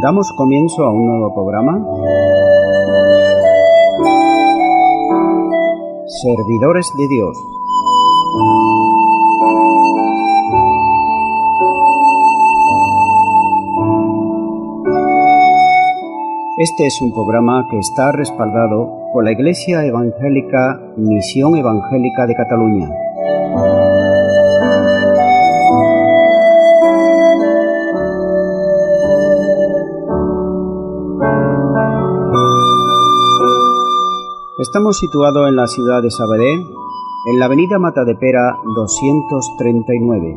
Damos comienzo a un nuevo programa. Servidores de Dios. Este es un programa que está respaldado por la Iglesia Evangélica Misión Evangélica de Cataluña. Estamos situados en la ciudad de Sabadell, en la avenida Matadepera 239.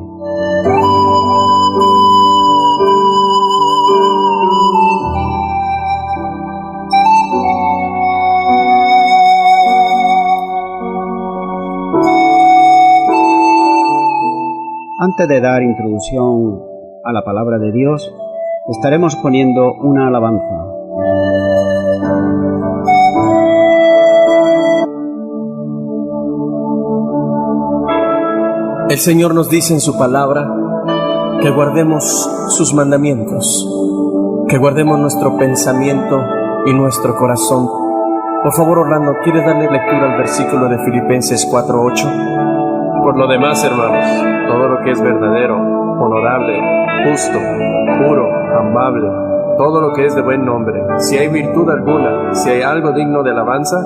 Antes de dar introducción a la palabra de Dios, estaremos poniendo una alabanza. El Señor nos dice en su palabra que guardemos sus mandamientos, que guardemos nuestro pensamiento y nuestro corazón. Por favor, Orlando, ¿quieres darle lectura al versículo de Filipenses 4:8? Por lo demás, hermanos, todo lo que es verdadero, honorable, justo, puro, amable, todo lo que es de buen nombre, si hay virtud alguna, si hay algo digno de alabanza,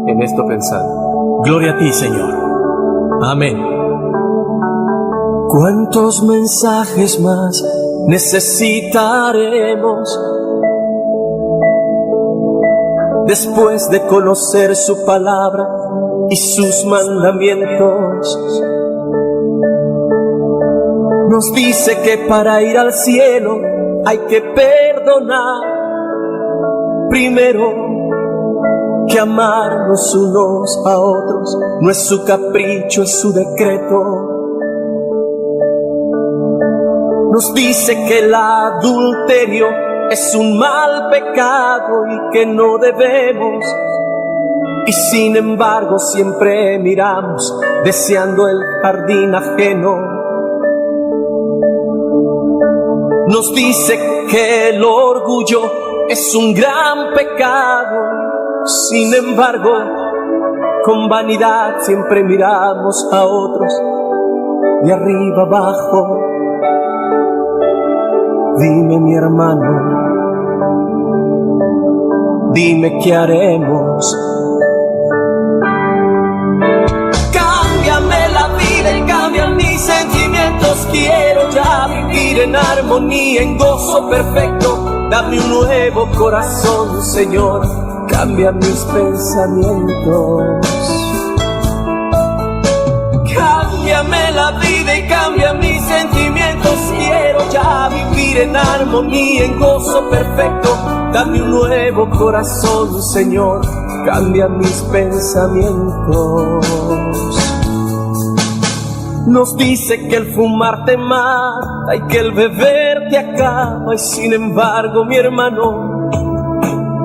en esto pensad. Gloria a ti, Señor. Amén. ¿Cuántos mensajes más necesitaremos después de conocer su palabra y sus mandamientos? Nos dice que para ir al cielo hay que perdonar primero, que amarnos unos a otros no es su capricho, es su decreto. Nos dice que el adulterio es un mal pecado y que no debemos, y sin embargo siempre miramos deseando el jardín ajeno. Nos dice que el orgullo es un gran pecado, sin embargo con vanidad siempre miramos a otros de arriba abajo. Dime, mi hermano, dime qué haremos. Cámbiame la vida y cambian mis sentimientos. Quiero ya vivir en armonía, en gozo perfecto. Dame un nuevo corazón, Señor. Cambia mis pensamientos. Cámbiame la vida y cambia mis sentimientos. Quiero ya vivir en armonía, en gozo perfecto. Dame un nuevo corazón, Señor. Cambia mis pensamientos. Nos dice que el fumar te mata y que el beber te acaba. Y sin embargo, mi hermano,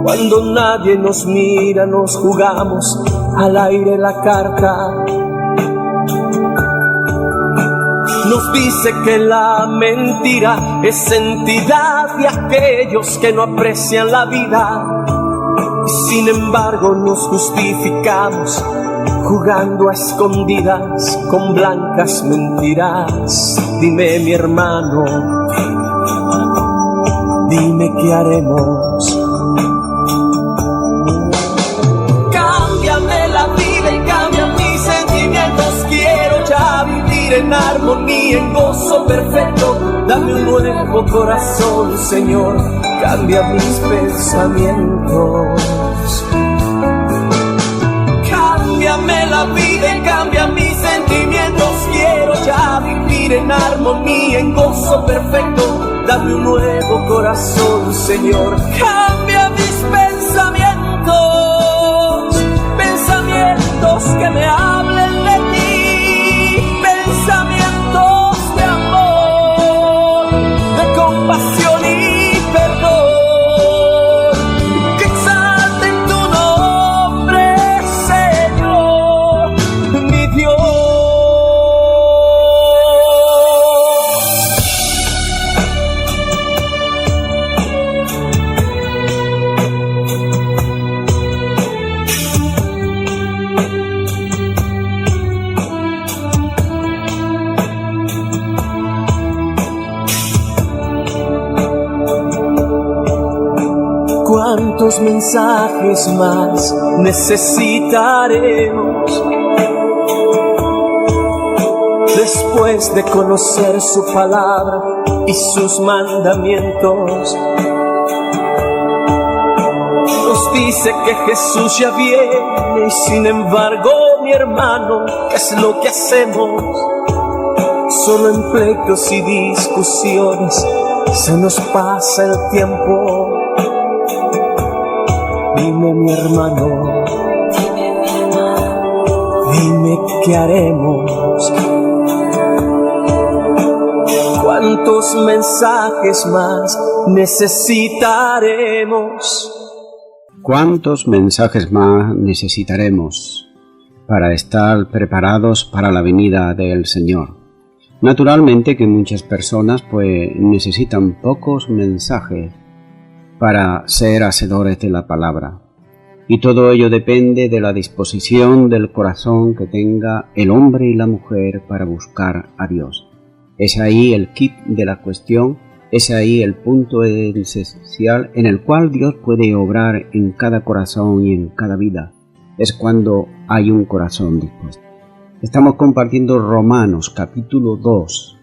cuando nadie nos mira, nos jugamos al aire la carta. Nos dice que la mentira es entidad de aquellos que no aprecian la vida. Y sin embargo nos justificamos jugando a escondidas con blancas mentiras. Dime, mi hermano, dime qué haremos. Cámbiame la vida y cambia mis sentimientos. Quiero ya vivir en armonía, en gozo perfecto. Dame un nuevo corazón, Señor. Cambia mis pensamientos. Cámbiame la vida y cambia mis sentimientos. Quiero ya vivir en armonía, en gozo perfecto. Dame un nuevo corazón, Señor. Cambia mis pensamientos. Pensamientos que me hablen de ti. Pensamientos de amor, de compasión y perdón. Que exalten tu nombre, Señor, mi Dios. ¿Cuántos mensajes más necesitaremos después de conocer su palabra y sus mandamientos? Nos dice que Jesús ya viene y sin embargo, mi hermano, ¿qué es lo que hacemos? Solo en pleitos y discusiones se nos pasa el tiempo. Dime, mi hermano, dime qué haremos. ¿Cuántos mensajes más necesitaremos? ¿Cuántos mensajes más necesitaremos para estar preparados para la venida del Señor? Naturalmente que muchas personas necesitan pocos mensajes para ser hacedores de la palabra. Y todo ello depende de la disposición del corazón que tenga el hombre y la mujer para buscar a Dios. Es ahí el quid de la cuestión, es ahí el punto esencial en el cual Dios puede obrar en cada corazón y en cada vida. Es cuando hay un corazón dispuesto. Estamos compartiendo Romanos capítulo 2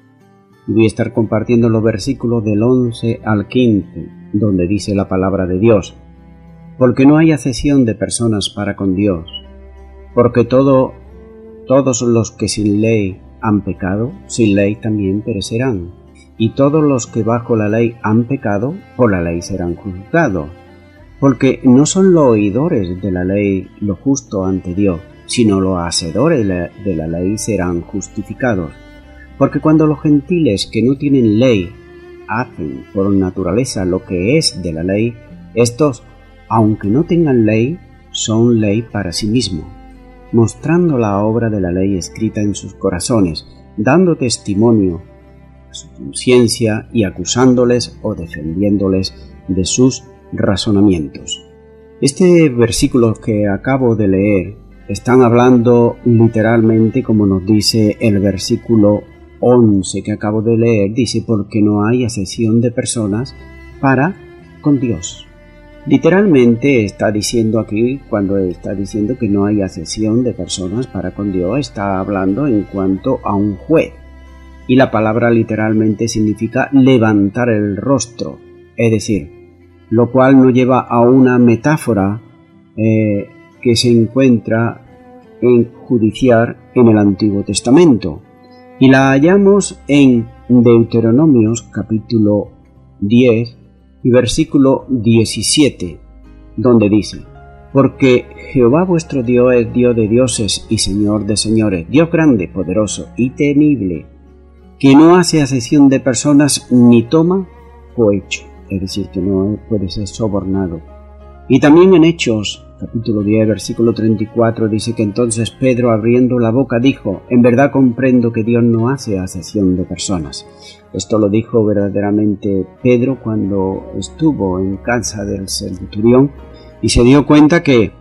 y voy a estar compartiendo los versículos del 11 al 15, donde dice la palabra de Dios: porque no hay acepción de personas para con Dios, porque todos los que sin ley han pecado, sin ley también perecerán, y todos los que bajo la ley han pecado, por la ley serán juzgados, porque no son los oidores de la ley lo justo ante Dios, sino los hacedores de la ley serán justificados. Porque cuando los gentiles que no tienen ley hacen por naturaleza lo que es de la ley, estos, aunque no tengan ley, son ley para sí mismos, mostrando la obra de la ley escrita en sus corazones, dando testimonio a su conciencia y acusándoles o defendiéndoles de sus razonamientos. Este versículo que acabo de leer están hablando literalmente, como nos dice el versículo 11 que acabo de leer, dice: porque no hay acepción de personas para con Dios. Literalmente está diciendo aquí, cuando está diciendo que no hay acepción de personas para con Dios, está hablando en cuanto a un juez. Y la palabra literalmente significa levantar el rostro, es decir, lo cual nos lleva a una metáfora que se encuentra en judiciar en el Antiguo Testamento. Y la hallamos en Deuteronomios capítulo 10 y versículo 17, donde dice: porque Jehová vuestro Dios es Dios de dioses y Señor de señores, Dios grande, poderoso y temible, que no hace acepción de personas ni toma cohecho, es decir, que no puede ser sobornado. Y también en Hechos capítulo 10, versículo 34, dice que entonces Pedro, abriendo la boca, dijo: en verdad comprendo que Dios no hace acepción de personas. Esto lo dijo verdaderamente Pedro cuando estuvo en casa del centurión y se dio cuenta que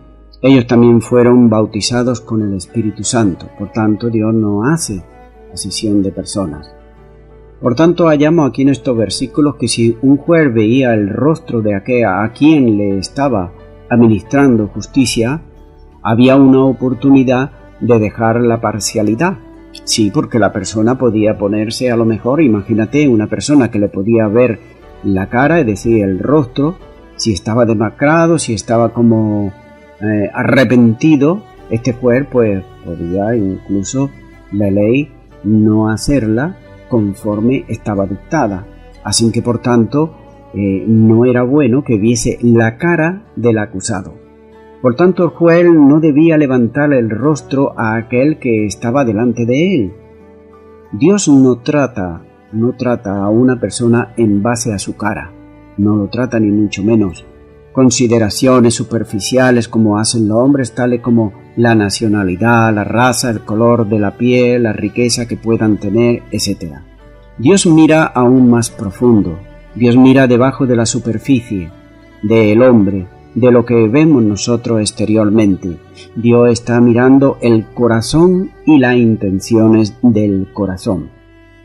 ellos también fueron bautizados con el Espíritu Santo. Por tanto, Dios no hace acepción de personas. Por tanto, hallamos aquí en estos versículos que si un juez veía el rostro de aquel a quien le estaba administrando justicia, había una oportunidad de dejar la parcialidad. Sí, porque la persona podía ponerse, a lo mejor, imagínate, una persona que le podía ver la cara, es decir, el rostro, si estaba demacrado, si estaba como arrepentido, este juez pues podía incluso la ley no hacerla conforme estaba dictada. Así que por tanto no era bueno que viese la cara del acusado. Por tanto, el juez no debía levantar el rostro a aquel que estaba delante de él. Dios no trata a una persona en base a su cara, no lo trata ni mucho menos. Consideraciones superficiales como hacen los hombres, tales como la nacionalidad, la raza, el color de la piel, la riqueza que puedan tener, etc. Dios mira aún más profundo. Dios mira debajo de la superficie del hombre, de lo que vemos nosotros exteriormente. Dios está mirando el corazón y las intenciones del corazón.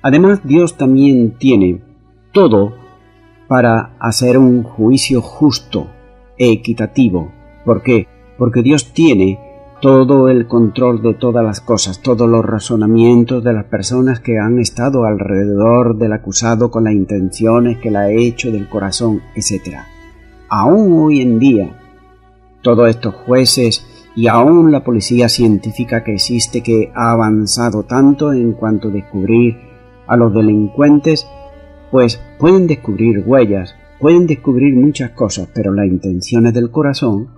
Además, Dios también tiene todo para hacer un juicio justo equitativo. ¿Por qué? Porque Dios tiene todo el control de todas las cosas, todos los razonamientos de las personas que han estado alrededor del acusado con las intenciones que le ha hecho del corazón, etc. Aún hoy en día, todos estos jueces y aún la policía científica que existe, que ha avanzado tanto en cuanto a descubrir a los delincuentes, pues pueden descubrir huellas, pueden descubrir muchas cosas, pero las intenciones del corazón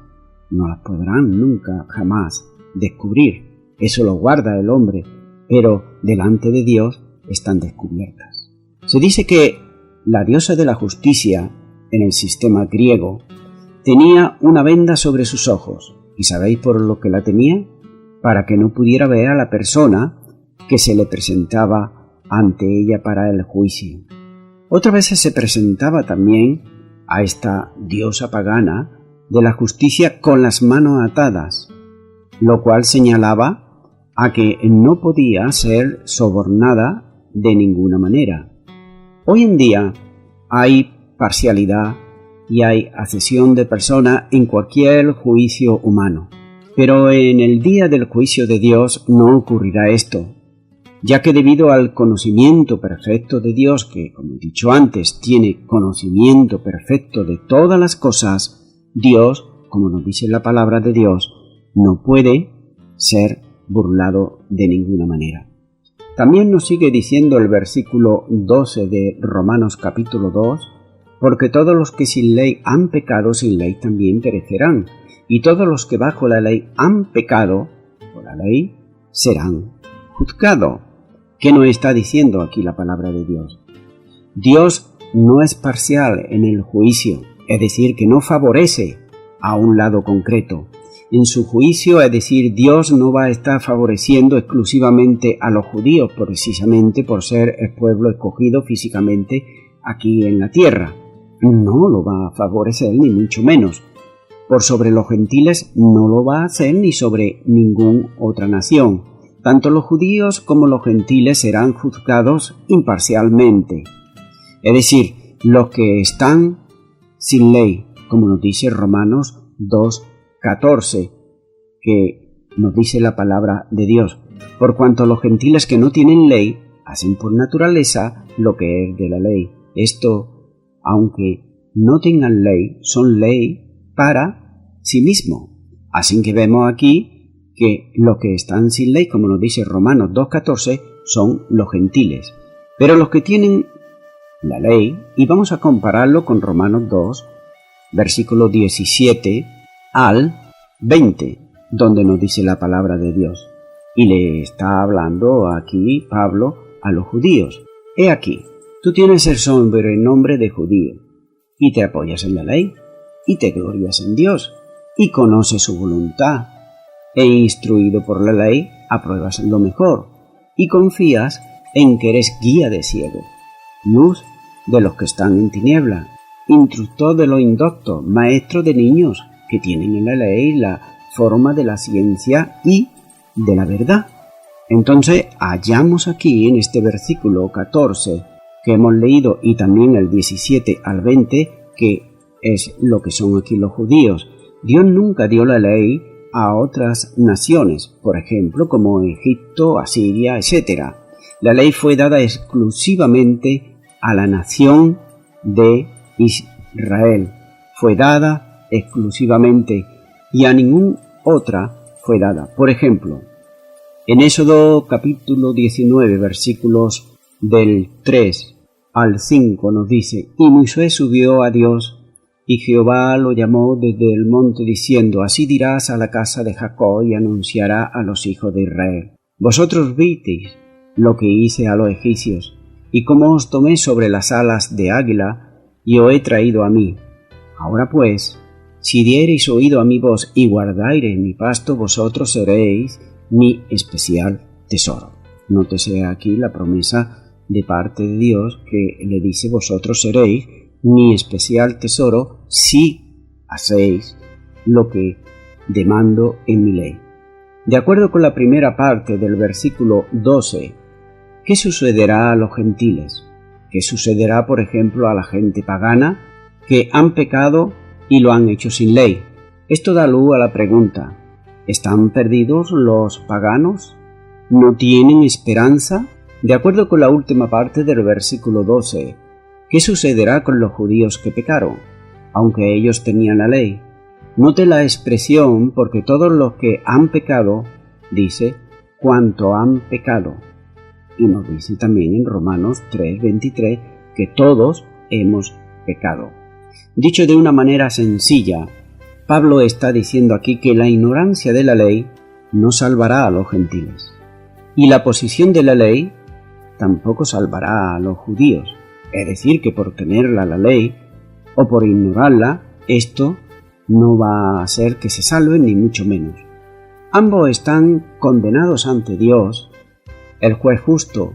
no las podrán nunca, jamás descubrir. Eso lo guarda el hombre, pero delante de Dios están descubiertas. Se dice que la diosa de la justicia, en el sistema griego, tenía una venda sobre sus ojos. ¿Y sabéis por lo que la tenía? Para que no pudiera ver a la persona que se le presentaba ante ella para el juicio. Otras veces se presentaba también a esta diosa pagana de la justicia con las manos atadas, lo cual señalaba a que no podía ser sobornada de ninguna manera. Hoy en día hay parcialidad y hay accesión de personas en cualquier juicio humano, pero en el día del juicio de Dios no ocurrirá esto, ya que debido al conocimiento perfecto de Dios, que como he dicho antes, tiene conocimiento perfecto de todas las cosas, Dios, como nos dice la palabra de Dios, no puede ser burlado de ninguna manera. También nos sigue diciendo el versículo 12 de Romanos capítulo 2, porque todos los que sin ley han pecado, sin ley también perecerán, y todos los que bajo la ley han pecado, por la ley, serán juzgados. ¿Qué nos está diciendo aquí la palabra de Dios? Dios no es parcial en el juicio, es decir, que no favorece a un lado concreto. En su juicio, es decir, Dios no va a estar favoreciendo exclusivamente a los judíos, precisamente por ser el pueblo escogido físicamente aquí en la tierra. No lo va a favorecer, ni mucho menos. Por sobre los gentiles no lo va a hacer ni sobre ninguna otra nación. Tanto los judíos como los gentiles serán juzgados imparcialmente. Es decir, los que están sin ley, como nos dice Romanos 2:14, que nos dice la palabra de Dios. Por cuanto los gentiles que no tienen ley hacen por naturaleza lo que es de la ley. Esto, aunque no tengan ley, son ley para sí mismo. Así que vemos aquí que los que están sin ley, como nos dice Romanos 2:14, son los gentiles. Pero los que tienen la ley, y vamos a compararlo con Romanos 2, versículo 17 al 20, donde nos dice la palabra de Dios. Y le está hablando aquí Pablo a los judíos. He aquí, tú tienes el sobrenombre de judío, y te apoyas en la ley, y te glorias en Dios, y conoces su voluntad, e instruido por la ley, apruebas lo mejor, y confías en que eres guía de ciegos, luz de los que están en tiniebla, instructor de los indoctos, maestro de niños que tienen en la ley la forma de la ciencia y de la verdad. Entonces hallamos aquí en este versículo 14 que hemos leído y también el 17 al 20, que es lo que son aquí los judíos. Dios nunca dio la ley a otras naciones, por ejemplo como Egipto, Asiria, etc. La ley fue dada exclusivamente a la nación de Israel. Fue dada exclusivamente y a ninguna otra fue dada. Por ejemplo, en Éxodo capítulo 19, versículos del 3 al 5 nos dice: Y Moisés subió a Dios, y Jehová lo llamó desde el monte diciendo: Así dirás a la casa de Jacob y anunciará a los hijos de Israel: Vosotros visteis lo que hice a los egipcios, y cómo os tomé sobre las alas de águila, y os he traído a mí. Ahora pues, si diereis oído a mi voz y guardareis mi pasto, vosotros seréis mi especial tesoro. Nótese aquí la promesa de parte de Dios que le dice: vosotros seréis mi especial tesoro si hacéis lo que demando en mi ley. De acuerdo con la primera parte del versículo 12, ¿qué sucederá a los gentiles? ¿Qué sucederá, por ejemplo, a la gente pagana que han pecado y lo han hecho sin ley. Esto da luz a la pregunta: ¿están perdidos los paganos? ¿No tienen esperanza? De acuerdo con la última parte del versículo 12, ¿qué sucederá con los judíos que pecaron, aunque ellos tenían la ley? Note la expresión: porque todos los que han pecado, dice, cuanto han pecado. Y nos dice también en Romanos 3:23 que todos hemos pecado. Dicho de una manera sencilla, Pablo está diciendo aquí que la ignorancia de la ley no salvará a los gentiles, y la posición de la ley tampoco salvará a los judíos. Es decir, que por tenerla la ley o por ignorarla, esto no va a hacer que se salven, ni mucho menos. Ambos están condenados ante Dios, el juez justo.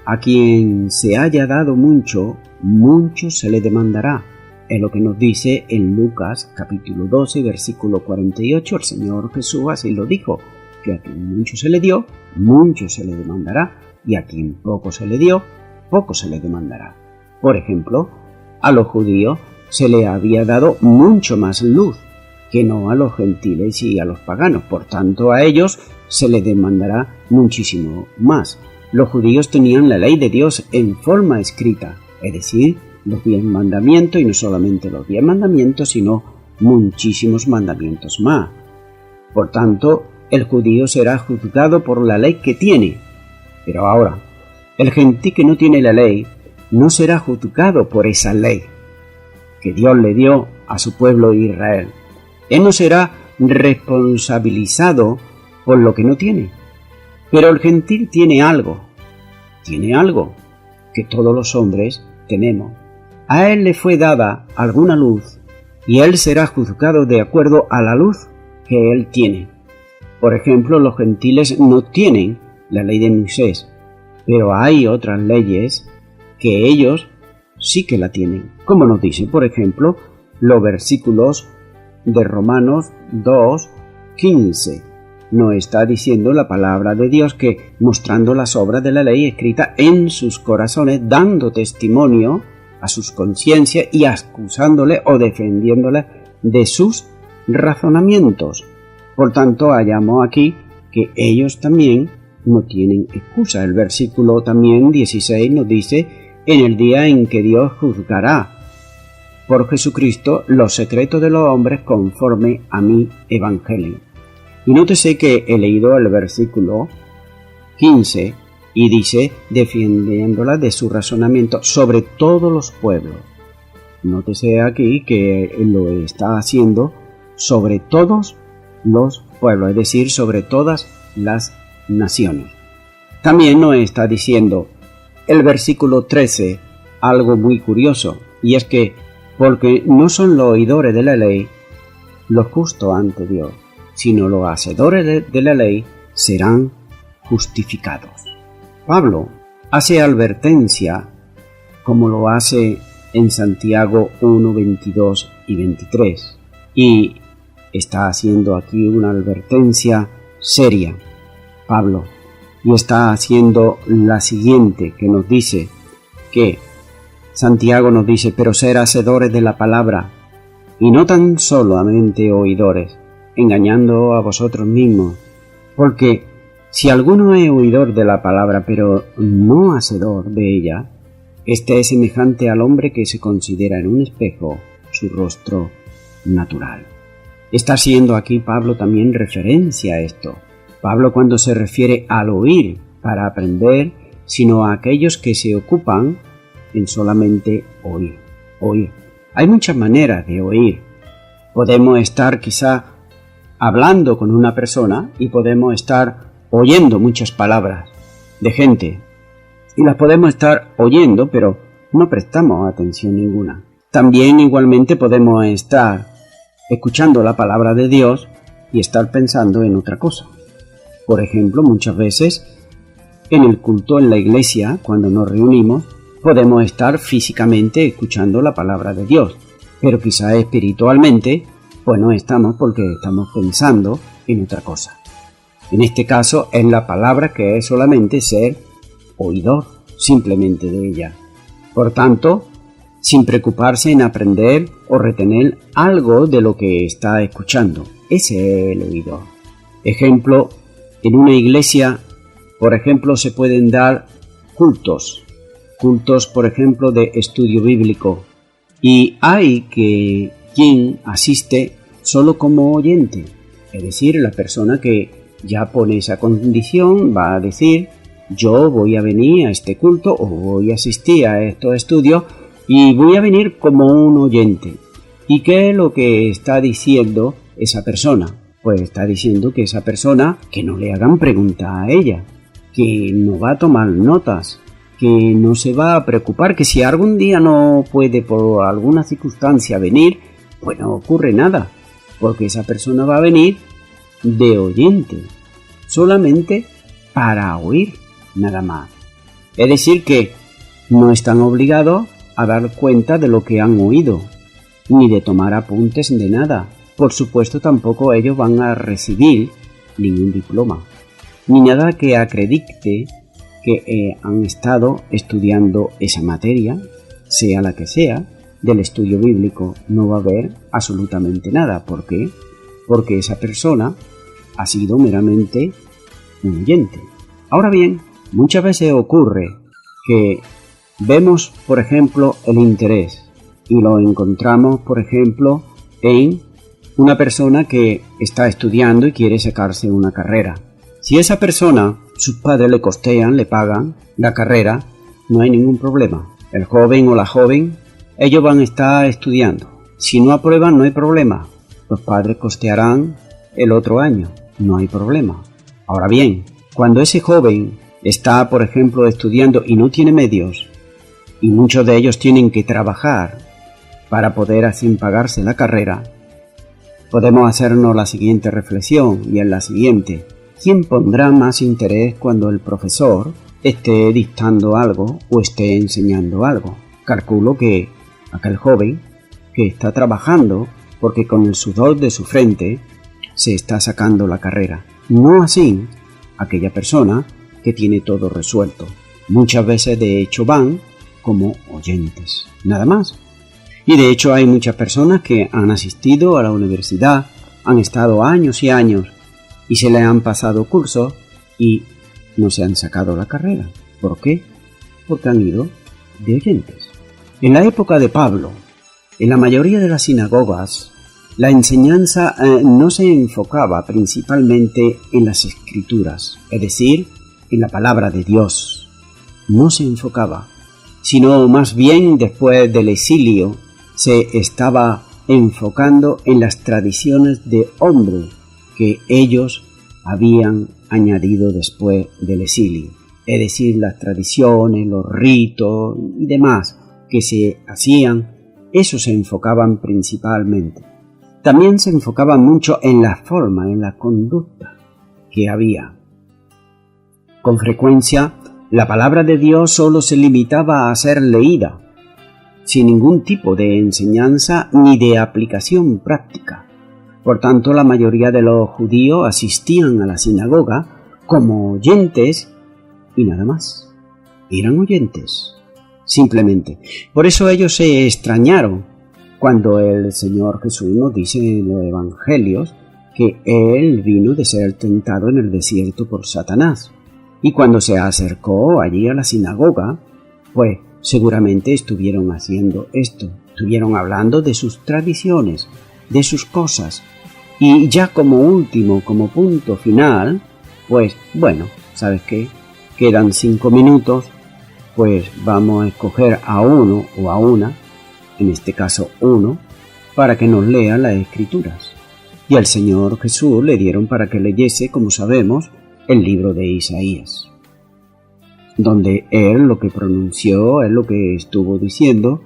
A quien se haya dado mucho, mucho se le demandará. Es lo que nos dice en Lucas capítulo 12, versículo 48. El Señor Jesús así lo dijo, que a quien mucho se le dio, mucho se le demandará, y a quien poco se le dio, poco se le demandará. Por ejemplo, a los judíos se le había dado mucho más luz que no a los gentiles y a los paganos. Por tanto, a ellos se les demandará muchísimo más. Los judíos tenían la ley de Dios en forma escrita, es decir, los 10 mandamientos, y no solamente los 10 mandamientos, sino muchísimos mandamientos más. Por tanto, el judío será juzgado por la ley que tiene. Pero ahora, el gentil que no tiene la ley no será juzgado por esa ley que Dios le dio a su pueblo Israel. Él no será responsabilizado por lo que no tiene. Pero el gentil tiene algo que todos los hombres tenemos. A él le fue dada alguna luz y él será juzgado de acuerdo a la luz que él tiene. Por ejemplo, los gentiles no tienen la ley de Moisés, pero hay otras leyes que ellos sí que la tienen. Como nos dice, por ejemplo, los versículos de Romanos 2:15. Nos está diciendo la palabra de Dios que, mostrando las obras de la ley escrita en sus corazones, dando testimonio a sus conciencias y acusándole o defendiéndole de sus razonamientos. Por tanto, hallamos aquí que ellos también no tienen excusa. El versículo también 16 nos dice: en el día en que Dios juzgará por Jesucristo los secretos de los hombres conforme a mi evangelio. Y nótese que he leído el versículo 15 y dice, defendiéndola de su razonamiento sobre todos los pueblos. Nótese aquí que lo está haciendo sobre todos los pueblos, es decir, sobre todas las naciones. También nos está diciendo el versículo 13 algo muy curioso, y es que porque no son los oidores de la ley los justos ante Dios, sino los hacedores de la ley serán justificados. Pablo hace advertencia, como lo hace en Santiago 1, 22 y 23, y está haciendo aquí una advertencia seria, Pablo, y está haciendo la siguiente, que nos dice que Santiago nos dice: pero ser hacedores de la palabra, y no tan solamente oidores, engañando a vosotros mismos, porque si alguno es oidor de la palabra, pero no hacedor de ella, este es semejante al hombre que se considera en un espejo su rostro natural. Está haciendo aquí Pablo también referencia a esto. Pablo, cuando se refiere al oír para aprender, sino a aquellos que se ocupan en solamente oír. Hay muchas maneras de oír. Podemos estar quizá hablando con una persona y podemos estar oyendo muchas palabras de gente, y las podemos estar oyendo, pero no prestamos atención ninguna. También igualmente podemos estar escuchando la palabra de Dios y estar pensando en otra cosa. Por ejemplo, muchas veces en el culto en la iglesia, cuando nos reunimos, podemos estar físicamente escuchando la palabra de Dios, pero quizá espiritualmente pues no estamos, porque estamos pensando en otra cosa. En este caso es la palabra, que es solamente ser oidor simplemente de ella. Por tanto, sin preocuparse en aprender o retener algo de lo que está escuchando. Ese es el oidor. Ejemplo, en una iglesia, por ejemplo, se pueden dar cultos, por ejemplo, de estudio bíblico, y hay que quien asiste solo como oyente, es decir, la persona que ya pone esa condición va a decir: yo voy a venir a este culto o voy a asistir a estos estudios y voy a venir como un oyente. ¿Y qué es lo que está diciendo esa persona? Pues está diciendo que esa persona, que no le hagan preguntas a ella, que no va a tomar notas, que no se va a preocupar, que si algún día no puede por alguna circunstancia venir, pues no ocurre nada, porque esa persona va a venir de oyente, solamente para oír, nada más. Es decir, que no están obligados a dar cuenta de lo que han oído, ni de tomar apuntes de nada. Por supuesto, tampoco ellos van a recibir ningún diploma, ni nada que acredite que han estado estudiando esa materia, sea la que sea, del estudio bíblico. No va a haber absolutamente nada. ¿Por qué? Porque esa persona ha sido meramente un oyente. Ahora bien, muchas veces ocurre que vemos, por ejemplo, el interés y lo encontramos, por ejemplo, en una persona que está estudiando y quiere sacarse una carrera. Si esa persona, sus padres le costean, le pagan la carrera, no hay ningún problema. El joven o la joven, ellos van a estar estudiando. Si no aprueban, no hay problema. Los padres costearán el otro año, no hay problema. Ahora bien, cuando ese joven está, por ejemplo, estudiando y no tiene medios, y muchos de ellos tienen que trabajar para poder así pagarse la carrera, podemos hacernos la siguiente reflexión, y es la siguiente: ¿quién pondrá más interés cuando el profesor esté dictando algo o esté enseñando algo? Calculo que aquel joven que está trabajando porque con el sudor de su frente se está sacando la carrera. No así aquella persona que tiene todo resuelto. Muchas veces de hecho van como oyentes, nada más. Y de hecho hay muchas personas que han asistido a la universidad, han estado años y años y se le han pasado cursos y no se han sacado la carrera. ¿Por qué? Porque han ido de oyentes. En la época de Pablo, en la mayoría de las sinagogas, la enseñanza no se enfocaba principalmente en las escrituras, es decir, en la palabra de Dios. No se enfocaba, sino más bien después del exilio se estaba enfocando en las tradiciones de hombre que ellos habían añadido después del exilio. Es decir, las tradiciones, los ritos y demás que se hacían, eso se enfocaban principalmente. También se enfocaba mucho en la forma, en la conducta que había. Con frecuencia, la palabra de Dios solo se limitaba a ser leída, sin ningún tipo de enseñanza ni de aplicación práctica. Por tanto, la mayoría de los judíos asistían a la sinagoga como oyentes y nada más. Eran oyentes, simplemente. Por eso ellos se extrañaron cuando el Señor Jesús nos dice en los evangelios que Él vino de ser tentado en el desierto por Satanás. Y cuando se acercó allí a la sinagoga, pues seguramente estuvieron haciendo esto, estuvieron hablando de sus tradiciones, de sus cosas. Y ya como último, como punto final, pues bueno, ¿sabes qué? Quedan 5 minutos, pues vamos a escoger a uno o a una, en este caso uno, para que nos lea las escrituras. Y al Señor Jesús le dieron para que leyese, como sabemos, el libro de Isaías, donde él lo que pronunció, él lo que estuvo diciendo,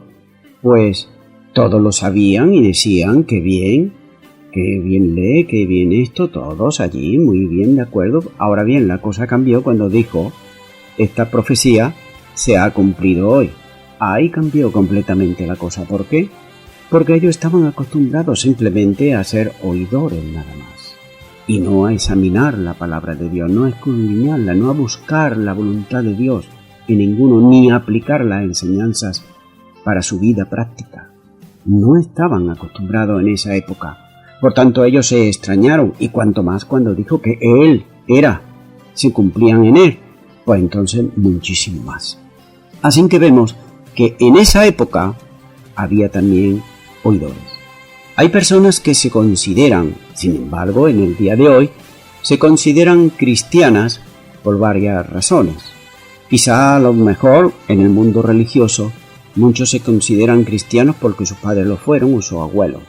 pues todos lo sabían y decían que bien lee, que bien esto, todos allí, muy bien, de acuerdo. Ahora bien, la cosa cambió cuando dijo, esta profecía se ha cumplido hoy. Ahí cambió completamente la cosa. ¿Por qué? Porque ellos estaban acostumbrados simplemente a ser oidores nada más, y no a examinar la palabra de Dios, no a escudriñarla, no a buscar la voluntad de Dios en ninguno, ni a aplicar las enseñanzas para su vida práctica. No estaban acostumbrados en esa época. Por tanto, ellos se extrañaron, y cuanto más cuando dijo que Él era, se cumplían en Él, pues entonces muchísimo más. Así que vemos que en esa época había también oidores. Hay personas que se consideran, sin embargo, en el día de hoy, se consideran cristianas por varias razones. Quizá a lo mejor en el mundo religioso muchos se consideran cristianos porque sus padres lo fueron o sus abuelos,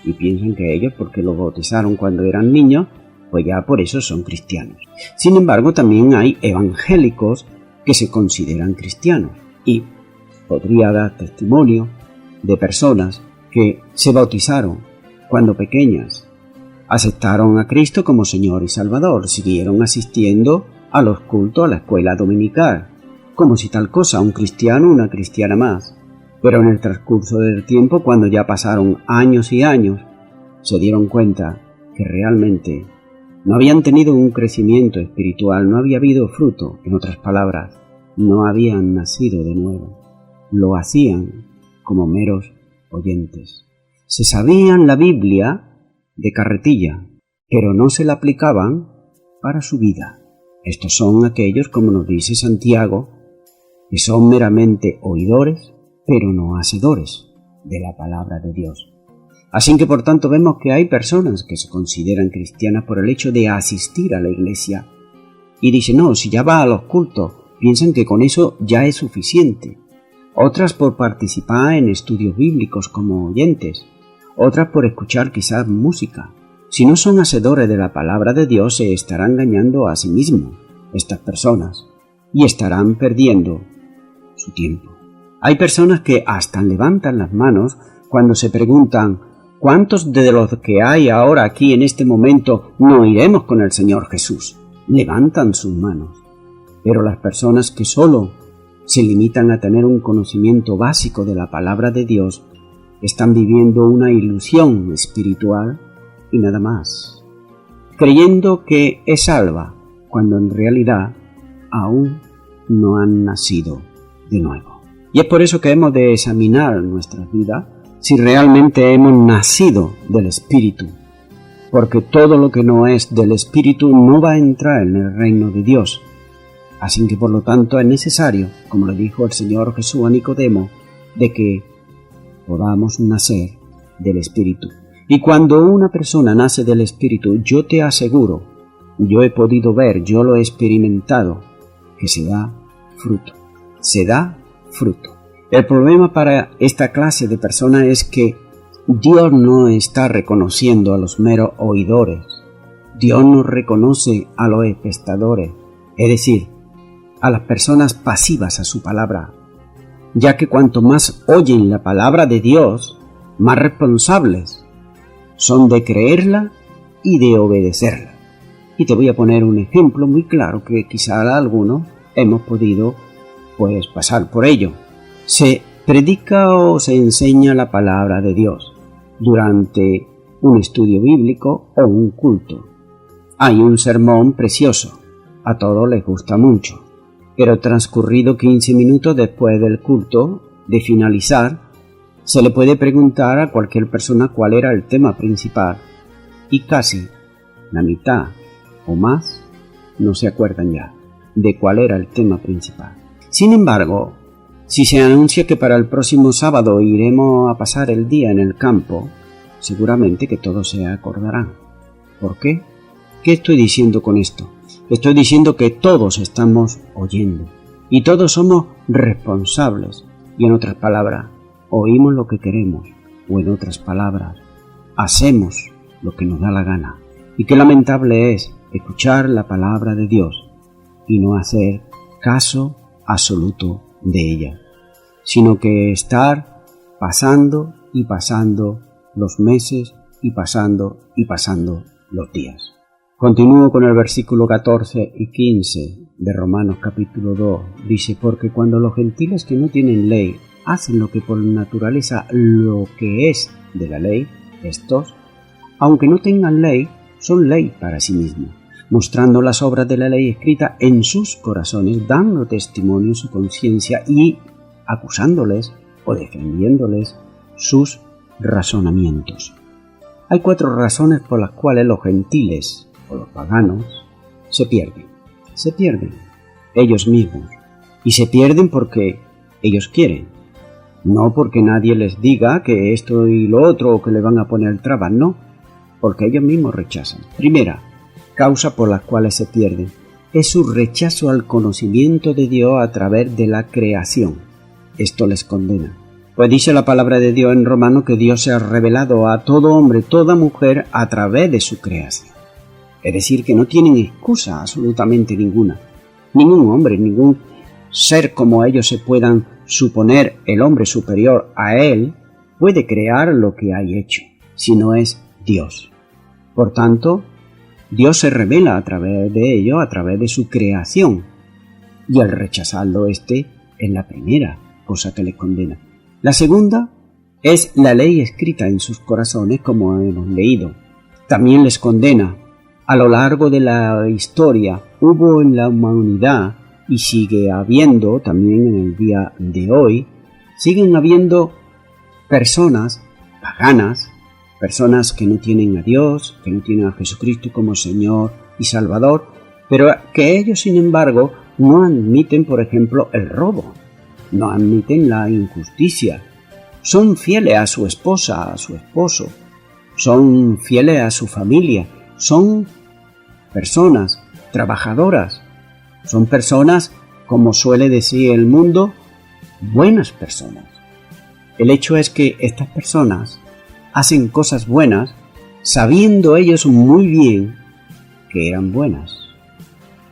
y piensan que ellos, porque los bautizaron cuando eran niños, pues ya por eso son cristianos. Sin embargo, también hay evangélicos que se consideran cristianos, y podría dar testimonio de personas que se bautizaron cuando pequeñas, aceptaron a Cristo como Señor y Salvador, siguieron asistiendo a los cultos, a la escuela dominical, como si tal cosa, un cristiano, una cristiana más. Pero en el transcurso del tiempo, cuando ya pasaron años y años, se dieron cuenta que realmente no habían tenido un crecimiento espiritual, no había habido fruto, en otras palabras, no habían nacido de nuevo. Lo hacían como meros oyentes. Se sabían la Biblia de carretilla, pero no se la aplicaban para su vida. Estos son aquellos, como nos dice Santiago, que son meramente oidores, pero no hacedores de la palabra de Dios. Así que por tanto vemos que hay personas que se consideran cristianas por el hecho de asistir a la iglesia y dicen, no, si ya va a los cultos, piensan que con eso ya es suficiente. Otras por participar en estudios bíblicos como oyentes, otras por escuchar quizás música. Si no son hacedores de la palabra de Dios, se estarán engañando a sí mismos estas personas y estarán perdiendo su tiempo. Hay personas que hasta levantan las manos cuando se preguntan ¿cuántos de los que hay ahora aquí en este momento no iremos con el Señor Jesús? Levantan sus manos. Pero las personas que solo se limitan a tener un conocimiento básico de la palabra de Dios están viviendo una ilusión espiritual y nada más, creyendo que es salva, cuando en realidad aún no han nacido de nuevo. Y es por eso que hemos de examinar nuestras vidas si realmente hemos nacido del Espíritu, porque todo lo que no es del Espíritu no va a entrar en el reino de Dios. Así que por lo tanto es necesario, como le dijo el Señor Jesús a Nicodemo, de que podamos nacer del Espíritu. Y cuando una persona nace del Espíritu, yo te aseguro, yo he podido ver, yo lo he experimentado, que se da fruto. Se da fruto. El problema para esta clase de personas es que Dios no está reconociendo a los meros oidores. Dios no reconoce a los espectadores, es decir, a las personas pasivas a su palabra, ya que cuanto más oyen la palabra de Dios, más responsables son de creerla y de obedecerla. Y te voy a poner un ejemplo muy claro que quizá algunos hemos podido pasar por ello. Se predica o se enseña la palabra de Dios durante un estudio bíblico o un culto. Hay un sermón precioso, a todos les gusta mucho, pero transcurrido 15 minutos después del culto, de finalizar, se le puede preguntar a cualquier persona cuál era el tema principal y casi la mitad o más no se acuerdan ya de cuál era el tema principal. Sin embargo, si se anuncia que para el próximo sábado iremos a pasar el día en el campo, seguramente que todos se acordarán. ¿Por qué? ¿Qué estoy diciendo con esto? Estoy diciendo que todos estamos oyendo y todos somos responsables y en otras palabras, oímos lo que queremos o en otras palabras, hacemos lo que nos da la gana. Y qué lamentable es escuchar la palabra de Dios y no hacer caso absoluto de ella, sino que estar pasando y pasando los meses y pasando los días. Continúo con el versículo 14 y 15 de Romanos capítulo 2. Dice, porque cuando los gentiles que no tienen ley hacen lo que por naturaleza lo que es de la ley, estos, aunque no tengan ley, son ley para sí mismos, mostrando las obras de la ley escrita en sus corazones, dando testimonio en su conciencia y acusándoles o defendiéndoles sus razonamientos. Hay 4 razones por las cuales los gentiles o los paganos se pierden. Se pierden ellos mismos y se pierden porque ellos quieren, no porque nadie les diga que esto y lo otro o que le van a poner trabas, no, porque ellos mismos rechazan. Primera causa por la cual se pierden es su rechazo al conocimiento de Dios a través de la creación. Esto les condena. Pues dice la palabra de Dios en Romanos que Dios se ha revelado a todo hombre, toda mujer a través de su creación. Es decir, que no tienen excusa absolutamente ninguna. Ningún hombre, ningún ser como ellos se puedan suponer el hombre superior a él, puede crear lo que hay hecho, si no es Dios. Por tanto, Dios se revela a través de ello, a través de su creación. Y al rechazarlo es la primera cosa que les condena. La segunda es la ley escrita en sus corazones, como hemos leído. También les condena. A lo largo de la historia hubo en la humanidad, y sigue habiendo también en el día de hoy, siguen habiendo personas paganas, personas que no tienen a Dios, que no tienen a Jesucristo como Señor y Salvador, pero que ellos, sin embargo, no admiten, por ejemplo, el robo, no admiten la injusticia, son fieles a su esposa, a su esposo, son fieles a su familia, son personas trabajadoras, son personas, como suele decir el mundo, buenas personas. El hecho es que estas personas hacen cosas buenas sabiendo ellos muy bien que eran buenas.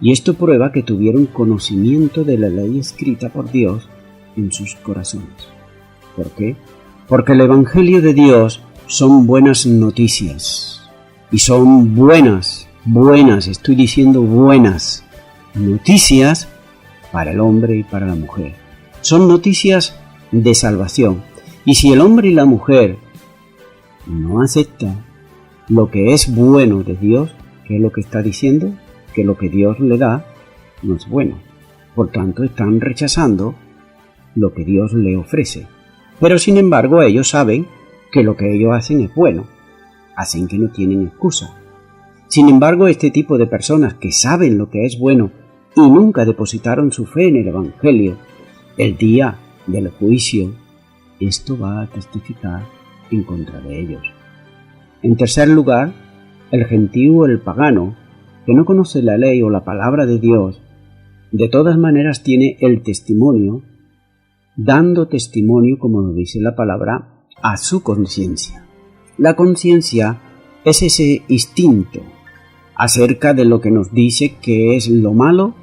Y esto prueba que tuvieron conocimiento de la ley escrita por Dios en sus corazones. ¿Por qué? Porque el Evangelio de Dios son buenas noticias. Y son buenas, estoy diciendo buenas noticias para el hombre y para la mujer. Son noticias de salvación. Y si el hombre y la mujer no aceptan lo que es bueno de Dios, ¿qué es lo que está diciendo? Que lo que Dios le da no es bueno. Por tanto, están rechazando lo que Dios le ofrece. Pero sin embargo, ellos saben que lo que ellos hacen es bueno. Hacen que no tienen excusa. Sin embargo, este tipo de personas que saben lo que es bueno y nunca depositaron su fe en el Evangelio, el día del juicio, esto va a testificar en contra de ellos. En tercer lugar, el gentío o el pagano, que no conoce la ley o la palabra de Dios, de todas maneras tiene el testimonio, dando testimonio, como nos dice la palabra, a su conciencia. La conciencia es ese instinto acerca de lo que nos dice que es lo malo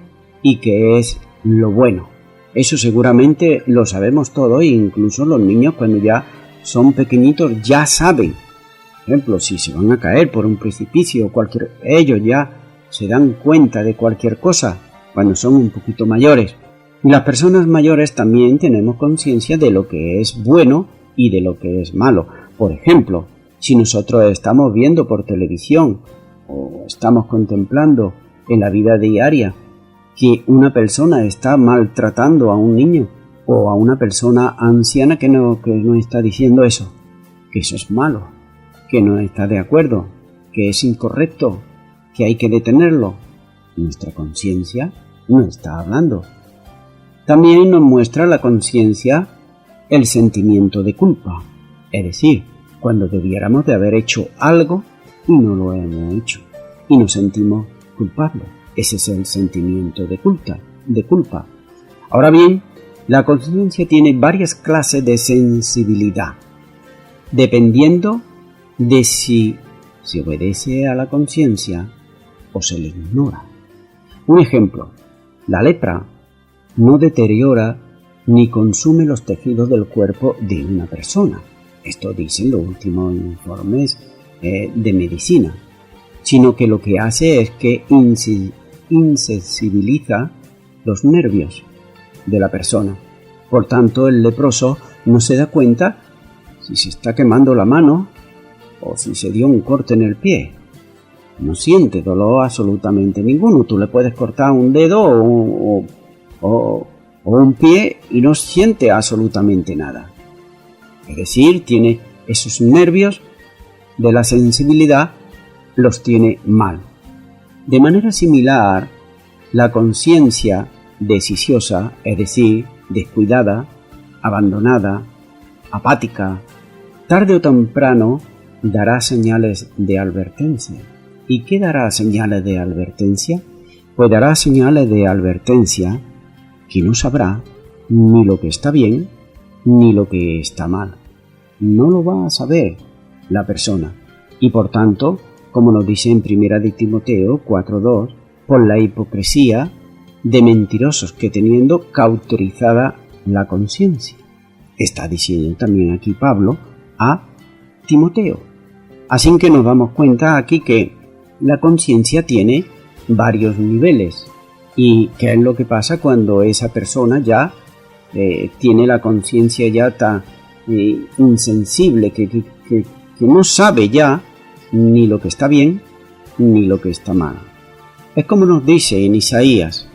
y que es lo bueno. Eso seguramente lo sabemos todos, e incluso los niños cuando ya son pequeñitos ya saben. Por ejemplo, si se van a caer por un precipicio o ellos ya se dan cuenta de cualquier cosa cuando son un poquito mayores. Y las personas mayores también tenemos conciencia de lo que es bueno y de lo que es malo. Por ejemplo, si nosotros estamos viendo por televisión o estamos contemplando en la vida diaria que una persona está maltratando a un niño o a una persona anciana que nos está diciendo eso, que eso es malo, que no está de acuerdo, que es incorrecto, que hay que detenerlo, nuestra conciencia no está hablando. También nos muestra la conciencia el sentimiento de culpa, es decir, cuando debiéramos de haber hecho algo y no lo hemos hecho y nos sentimos culpables. Ese es el sentimiento de culpa. Ahora bien, la conciencia tiene varias clases de sensibilidad, dependiendo de si se obedece a la conciencia o se le ignora. Un ejemplo, la lepra no deteriora ni consume los tejidos del cuerpo de una persona. Esto dicen los últimos informes de medicina, sino que lo que hace es que insensibiliza los nervios de la persona. Por tanto, el leproso no se da cuenta si se está quemando la mano o si se dio un corte en el pie. No siente dolor absolutamente ninguno. Tú le puedes cortar un dedo o un pie y no siente absolutamente nada. Es decir, tiene esos nervios de la sensibilidad, los tiene mal. De manera similar, la conciencia deficiosa, es decir, descuidada, abandonada, apática, tarde o temprano dará señales de advertencia. ¿Y qué dará señales de advertencia? Pues dará señales de advertencia que no sabrá ni lo que está bien ni lo que está mal. No lo va a saber la persona. Y por tanto, como nos dice en 1 de Timoteo 4:2, por la hipocresía de mentirosos que teniendo cauterizada la conciencia. Está diciendo también aquí Pablo a Timoteo. Así que nos damos cuenta aquí que la conciencia tiene varios niveles. ¿Y qué es lo que pasa cuando esa persona ya tiene la conciencia ya tan insensible que no sabe ya ni lo que está bien ni lo que está mal? Es como nos dice en Isaías,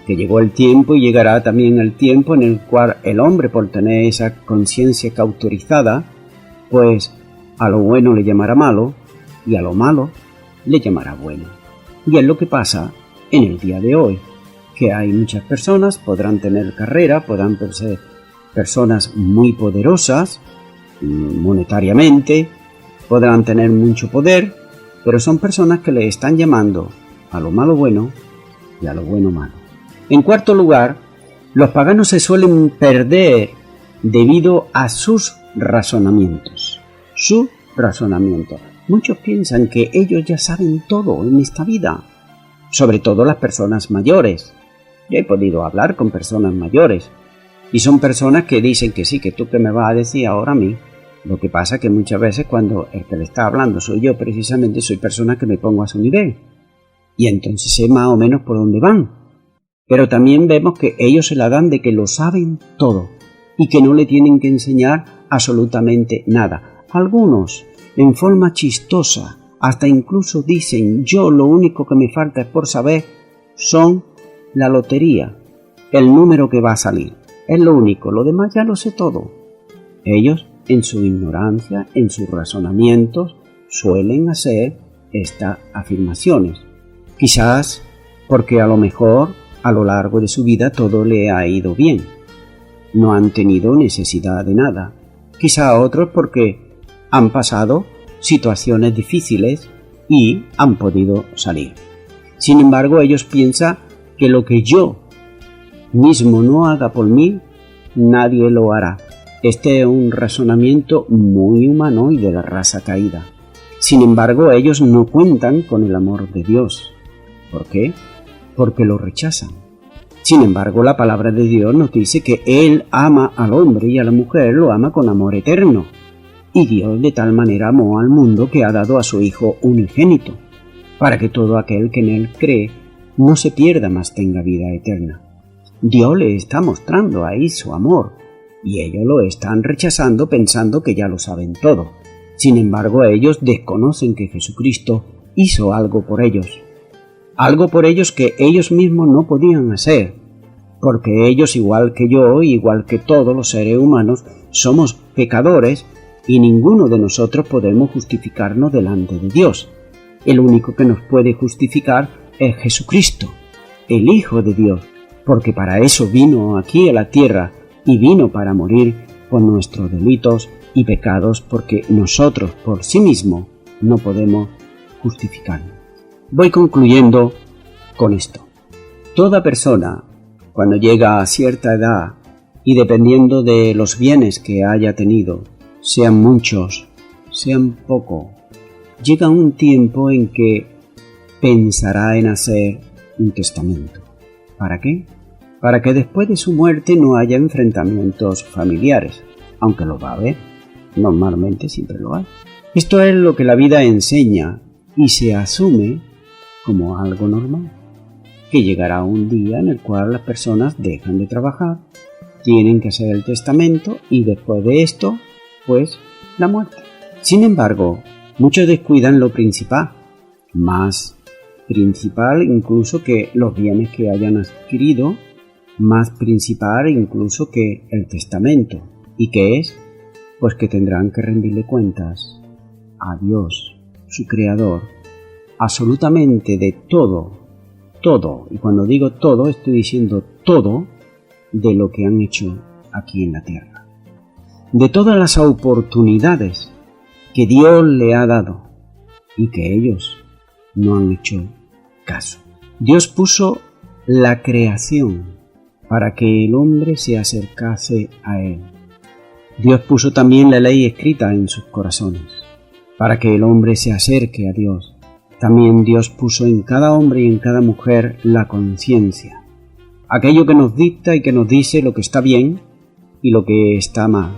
que llegó el tiempo y llegará también el tiempo en el cual el hombre, por tener esa conciencia cauterizada, pues a lo bueno le llamará malo y a lo malo le llamará bueno. Y es lo que pasa en el día de hoy, que hay muchas personas, podrán tener carrera, podrán ser personas muy poderosas monetariamente, podrán tener mucho poder, pero son personas que le están llamando a lo malo bueno y a lo bueno malo. En cuarto lugar, los paganos se suelen perder debido a sus razonamientos. Su razonamiento. Muchos piensan que ellos ya saben todo en esta vida, sobre todo las personas mayores. Yo he podido hablar con personas mayores y son personas que dicen que sí, que tú que me vas a decir ahora a mí. Lo que pasa que muchas veces cuando el que le está hablando soy yo, precisamente soy persona que me pongo a su nivel y entonces sé más o menos por dónde van. Pero también vemos que ellos se la dan de que lo saben todo y que no le tienen que enseñar absolutamente nada. Algunos, en forma chistosa, hasta incluso dicen, yo lo único que me falta es por saber son la lotería, el número que va a salir. Es lo único, lo demás ya lo sé todo. Ellos, en su ignorancia, en sus razonamientos, suelen hacer estas afirmaciones. Quizás porque a lo mejor a lo largo de su vida todo le ha ido bien. No han tenido necesidad de nada. Quizá a otros porque han pasado situaciones difíciles y han podido salir. Sin embargo, ellos piensan que lo que yo mismo no haga por mí, nadie lo hará. Este es un razonamiento muy humano y de la raza caída. Sin embargo, ellos no cuentan con el amor de Dios. ¿Por qué? Porque lo rechazan. Sin embargo, la palabra de Dios nos dice que Él ama al hombre y a la mujer lo ama con amor eterno. Y Dios de tal manera amó al mundo que ha dado a su Hijo unigénito, para que todo aquel que en Él cree no se pierda, mas tenga vida eterna. Dios le está mostrando ahí su amor, y ellos lo están rechazando pensando que ya lo saben todo. Sin embargo, ellos desconocen que Jesucristo hizo algo por ellos. Algo por ellos que ellos mismos no podían hacer, porque ellos, igual que yo, igual que todos los seres humanos, somos pecadores y ninguno de nosotros podemos justificarnos delante de Dios. El único que nos puede justificar es Jesucristo, el Hijo de Dios, porque para eso vino aquí a la tierra y vino para morir por nuestros delitos y pecados, porque nosotros por sí mismos no podemos justificarnos. Voy concluyendo con esto. Toda persona, cuando llega a cierta edad y dependiendo de los bienes que haya tenido, sean muchos, sean pocos, llega un tiempo en que pensará en hacer un testamento. ¿Para qué? Para que después de su muerte no haya enfrentamientos familiares, aunque lo va a haber, normalmente siempre lo hay. Esto es lo que la vida enseña y se asume como algo normal, que llegará un día en el cual las personas dejan de trabajar, tienen que hacer el testamento y después de esto, pues, la muerte. Sin embargo, muchos descuidan lo principal, más principal incluso que los bienes que hayan adquirido, más principal incluso que el testamento, y que es pues que tendrán que rendirle cuentas a Dios, su Creador, absolutamente de todo, y cuando digo todo, estoy diciendo todo de lo que han hecho aquí en la tierra, de todas las oportunidades que Dios le ha dado y que ellos no han hecho caso. Dios puso la creación para que el hombre se acercase a Él. Dios puso también la ley escrita en sus corazones para que el hombre se acerque a Dios. También Dios puso en cada hombre y en cada mujer la conciencia, aquello que nos dicta y que nos dice lo que está bien y lo que está mal.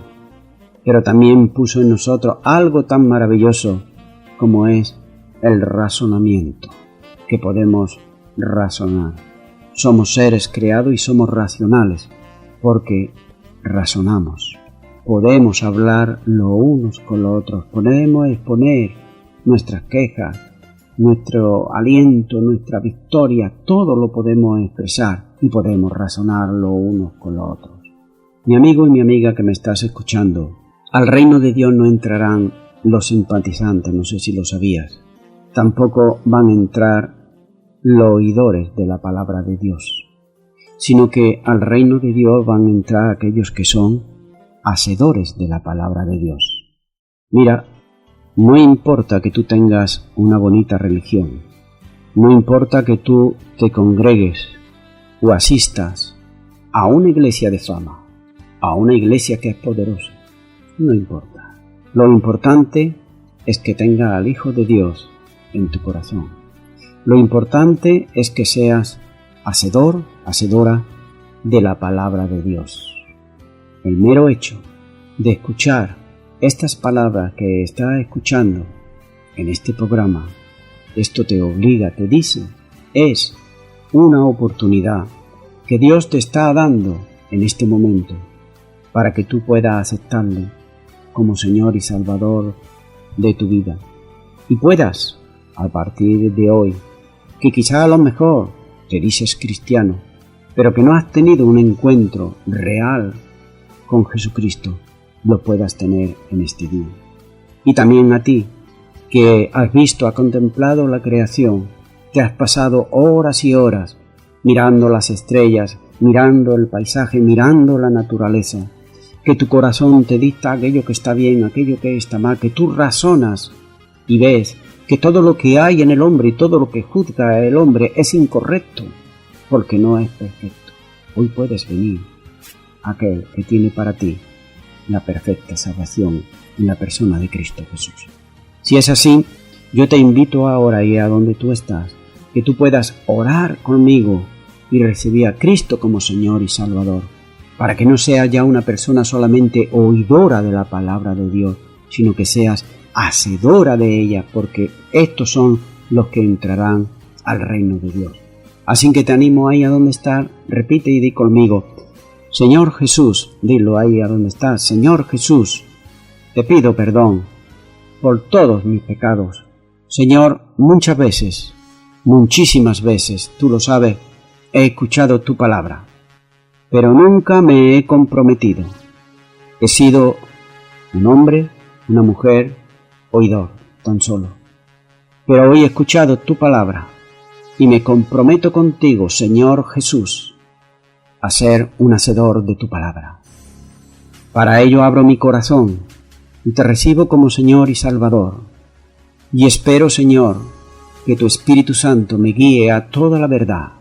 Pero también puso en nosotros algo tan maravilloso como es el razonamiento, que podemos razonar. Somos seres creados y somos racionales, porque razonamos. Podemos hablar los unos con los otros, podemos exponer nuestras quejas, nuestro aliento, nuestra victoria, todo lo podemos expresar y podemos razonar los unos con los otros. Mi amigo y mi amiga que me estás escuchando, al reino de Dios no entrarán los simpatizantes, no sé si lo sabías. Tampoco van a entrar los oidores de la palabra de Dios, sino que al reino de Dios van a entrar aquellos que son hacedores de la palabra de Dios. Mira, no importa que tú tengas una bonita religión, no importa que tú te congregues o asistas a una iglesia de fama, a una iglesia que es poderosa, no importa. Lo importante es que tengas al Hijo de Dios en tu corazón. Lo importante es que seas hacedor, hacedora de la palabra de Dios. El mero hecho de escuchar estas palabras que estás escuchando en este programa, esto te obliga, te dice, es una oportunidad que Dios te está dando en este momento para que tú puedas aceptarle como Señor y Salvador de tu vida. Y puedas, a partir de hoy, que quizá a lo mejor te dices cristiano, pero que no has tenido un encuentro real con Jesucristo, lo puedas tener en este día. Y también a ti, que has visto, has contemplado la creación, que has pasado horas y horas mirando las estrellas, mirando el paisaje, mirando la naturaleza, que tu corazón te dicta aquello que está bien, aquello que está mal, que tú razonas y ves que todo lo que hay en el hombre y todo lo que juzga el hombre es incorrecto, porque no es perfecto. Hoy puedes venir a aquel que tiene para ti la perfecta salvación en la persona de Cristo Jesús. Si es así, yo te invito ahora y a donde tú estás, que tú puedas orar conmigo y recibir a Cristo como Señor y Salvador, para que no seas ya una persona solamente oidora de la palabra de Dios, sino que seas hacedora de ella, porque estos son los que entrarán al reino de Dios. Así que te animo ahí a donde estás, repite y di conmigo, Señor Jesús, dilo ahí a donde estás, Señor Jesús, te pido perdón por todos mis pecados. Señor, muchas veces, muchísimas veces, tú lo sabes, he escuchado tu palabra, pero nunca me he comprometido. He sido un hombre, una mujer, oidor, tan solo. Pero hoy he escuchado tu palabra y me comprometo contigo, Señor Jesús, a ser un hacedor de tu palabra. Para ello abro mi corazón y te recibo como Señor y Salvador. Y espero, Señor, que tu Espíritu Santo me guíe a toda la verdad.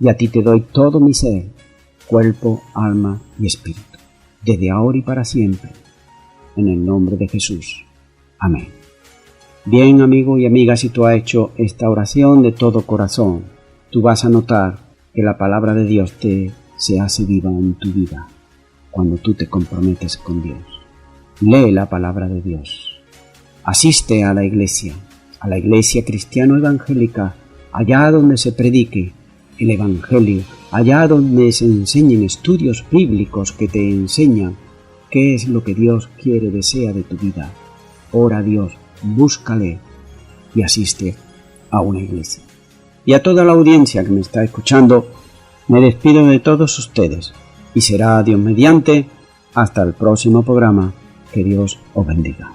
Y a ti te doy todo mi ser, cuerpo, alma y espíritu, desde ahora y para siempre, en el nombre de Jesús. Amén. Bien, amigo y amiga, si tú has hecho esta oración de todo corazón, tú vas a notar que la palabra de Dios se hace viva en tu vida cuando tú te comprometes con Dios. Lee la palabra de Dios. Asiste a la iglesia cristiano evangélica, allá donde se predique el evangelio, allá donde se enseñen estudios bíblicos que te enseñan qué es lo que Dios quiere, desea de tu vida. Ora a Dios, búscale y asiste a una iglesia. Y a toda la audiencia que me está escuchando, me despido de todos ustedes y será Dios mediante hasta el próximo programa Que Dios os bendiga.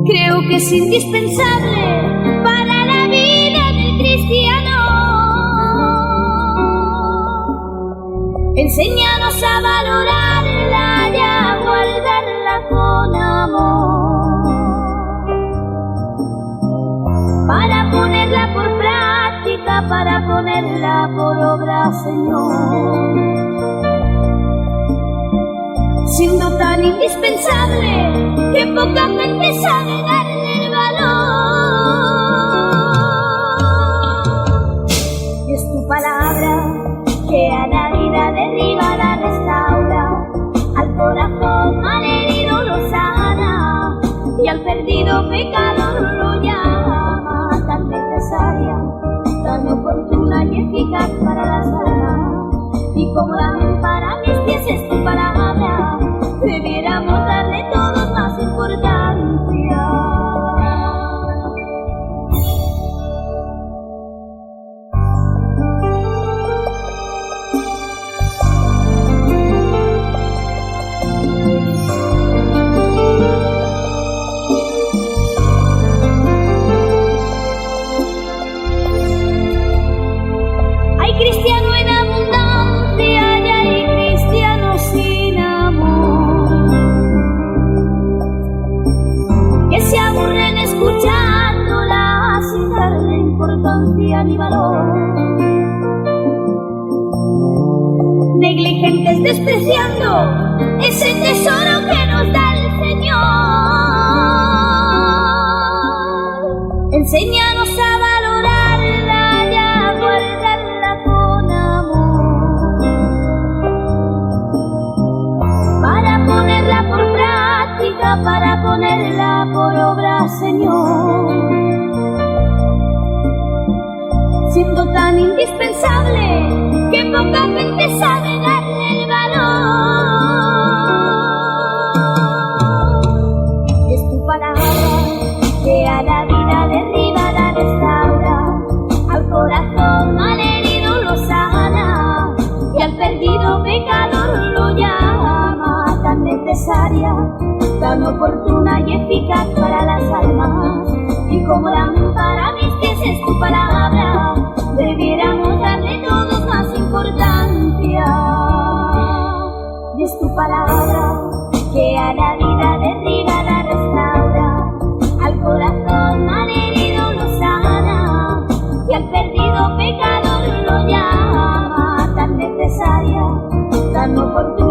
Creo que es indispensable para la vida del cristiano. Enséñanos a valorarla y a guardarla con amor, para ponerla por práctica, para ponerla por obra, Señor. Siendo tan indispensable que poca gente sabe darle el valor. Y es tu palabra que a la vida derriba, la restaura, al corazón malherido lo sana, y al perdido pecador lo llama. Tan necesaria, tan oportuna y eficaz para las almas, y como lámpara a mis pies es tu palabra. Debiéramos darle todos más importancia. Hay cristiano en abundancia y hay cristianos sin amor, que se aburren escuchándola sin darle importancia ni valor, negligentes despreciando ese tesoro que nos da el Señor. Enséñanos a valorarla y a guardarla con amor, para ponerla por práctica, para ponerla por obra, Señor. Siendo tan indispensable que poca gente sabe darle el valor. Y es tu palabra que a la vida derriba, la restaura, al corazón malherido lo sana, y al perdido pecador lo llama. Tan necesaria, tan oportuna y eficaz para las almas, y como lámpara a mis pies es tu palabra. Debiéramos darle todos más importancia. Y es tu palabra que a la vida derriba, la restaura, al corazón malherido lo sana, y al perdido pecador lo llama. Tan necesaria, tan oportuna